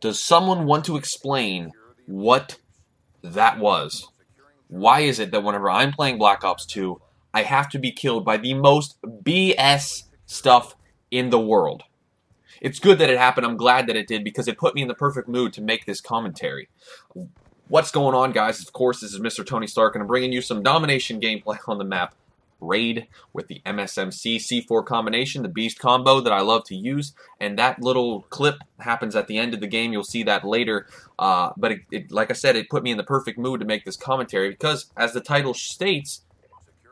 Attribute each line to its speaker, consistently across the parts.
Speaker 1: Does someone want to explain what that was? Why is it that whenever I'm playing Black Ops 2, I have to be killed by the most BS stuff in the world? It's good that it happened. I'm glad that it did because it put me in the perfect mood to make this commentary. What's going on, guys? Of course, this is Mr. Tony Stark, and I'm bringing you some domination gameplay on the map Raid with the MSMC C4 combination, the Beast combo that I love to use, and that little clip happens at the end of the game. You'll see that later, but like I said, it put me in the perfect mood to make this commentary because, as the title states,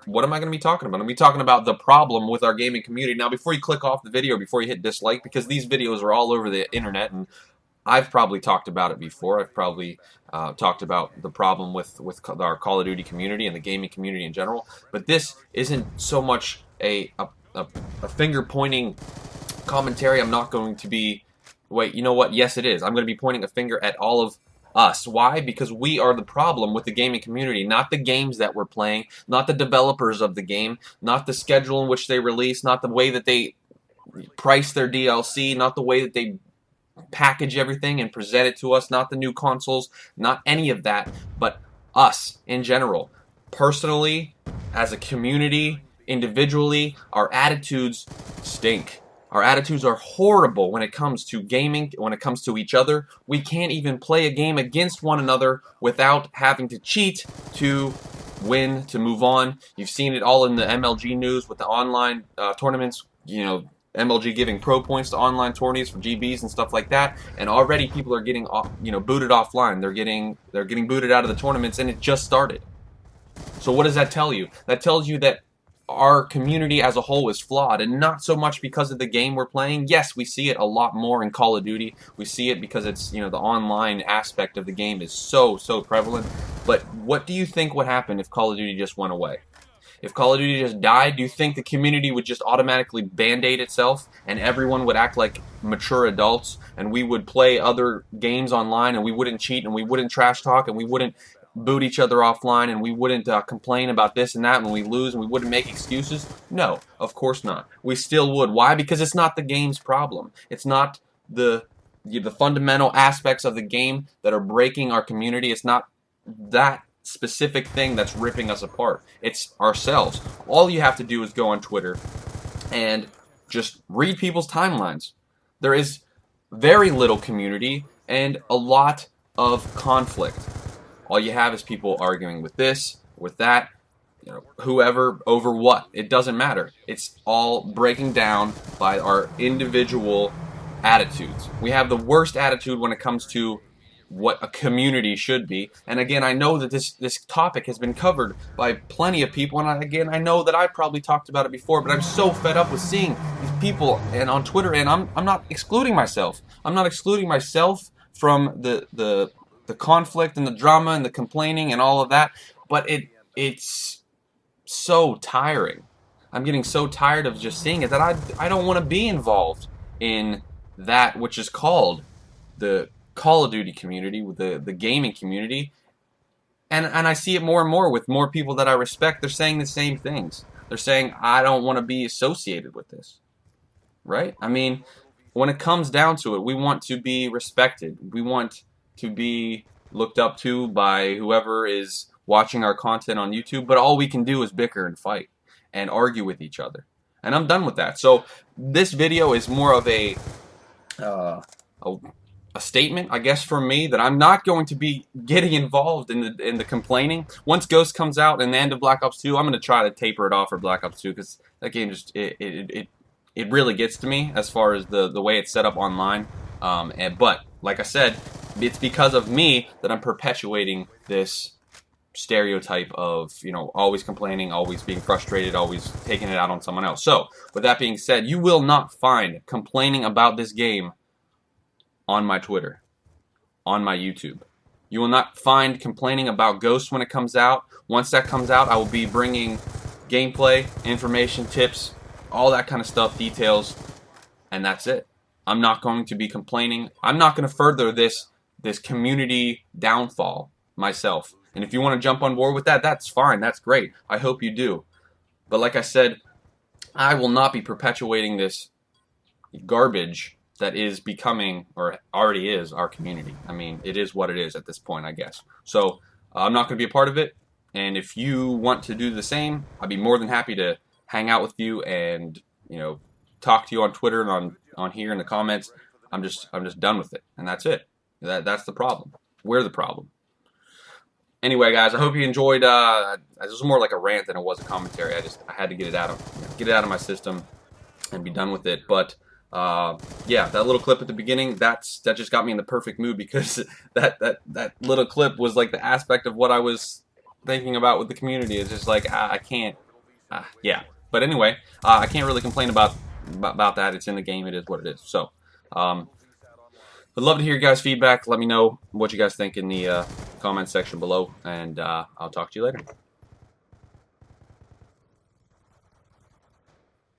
Speaker 1: what am I going to be talking about? I'm going to be talking about the problem with our gaming community. Now, before you click off the video, before you hit dislike, because these videos are all over the internet, and I've probably talked about it before. I've probably talked about the problem with our Call of Duty community and the gaming community in general. But this isn't so much a finger-pointing commentary. I'm not going to be... Wait, you know what? Yes, it is. I'm going to be pointing a finger at all of us. Why? Because we are the problem with the gaming community, not the games that we're playing, not the developers of the game, not the schedule in which they release, not the way that they price their DLC, not the way that they package everything and present it to us, not the new consoles, not any of that, but us in general. Personally, as a community, individually, our attitudes stink. Our attitudes are horrible when it comes to gaming, when it comes to each other. We can't even play a game against one another without having to cheat to win, to move on. You've seen it all in the MLG news with the online tournaments, you know, MLG giving pro points to online tourneys for GBs and stuff like that, and already people are getting, booted offline. They're getting booted out of the tournaments, and it just started. So what does that tell you? That tells you that our community as a whole is flawed, and not so much because of the game we're playing. Yes, we see it a lot more in Call of Duty. We see it because it's, the online aspect of the game is so prevalent. But what do you think would happen if Call of Duty just went away? If Call of Duty just died, do you think the community would just automatically band-aid itself and everyone would act like mature adults and we would play other games online and we wouldn't cheat and we wouldn't trash talk and we wouldn't boot each other offline and we wouldn't complain about this and that when we lose and we wouldn't make excuses? No, of course not. We still would. Why? Because it's not the game's problem. It's not the fundamental aspects of the game that are breaking our community. It's not that specific thing that's ripping us apart. It's ourselves. All you have to do is go on Twitter and just read people's timelines. There is very little community and a lot of conflict. All you have is people arguing with this, with that, whoever, over what. It doesn't matter. It's all breaking down by our individual attitudes. We have the worst attitude when it comes to what a community should be. And again, I know that this topic has been covered by plenty of people, and I know that I've probably talked about it before, but I'm so fed up with seeing these people and on Twitter, and I'm not excluding myself. I'm not excluding myself from the conflict and the drama and the complaining and all of that, but it's so tiring. I'm getting so tired of just seeing it that I don't want to be involved in that which is called the Call of Duty community, with the gaming community, and I see it more and more with more people that I respect. They're saying the same things. They're saying, I don't want to be associated with this, right? I mean, when it comes down to it, we want to be respected. We want to be looked up to by whoever is watching our content on YouTube, but all we can do is bicker and fight and argue with each other, and I'm done with that. So this video is more of a statement, I guess, for me, that I'm not going to be getting involved in the complaining. Once Ghost comes out and the end of Black Ops 2, I'm going to try to taper it off for Black Ops 2 because that game just it really gets to me as far as the way it's set up online. But like I said, it's because of me that I'm perpetuating this stereotype of always complaining, always being frustrated, always taking it out on someone else. So with that being said, you will not find complaining about this game on my Twitter, on my YouTube. You will not find complaining about Ghost when it comes out. Once that comes out, I will be bringing gameplay, information, tips, all that kind of stuff, details, and that's it. I'm not going to be complaining. I'm not going to further this community downfall myself. And if you want to jump on board with that, that's fine. That's great. I hope you do. But like I said, I will not be perpetuating this garbage that is becoming, or already is, our community. I mean, it is what it is at this point, I guess. So I'm not going to be a part of it. And if you want to do the same, I'd be more than happy to hang out with you and talk to you on Twitter and on here in the comments. I'm just done with it, and that's it. That's the problem. We're the problem. Anyway, guys, I hope you enjoyed. This was more like a rant than it was a commentary. I had to get it out of my system and be done with it. But yeah, that little clip at the beginning, that just got me in the perfect mood, because that little clip was like the aspect of what I was thinking about with the community. It's just like I can't. Yeah. But anyway, I can't really complain about that. It's in the game. It is what it is. So. I'd love to hear your guys' feedback. Let me know what you guys think in the comment section below, and I'll talk to you later.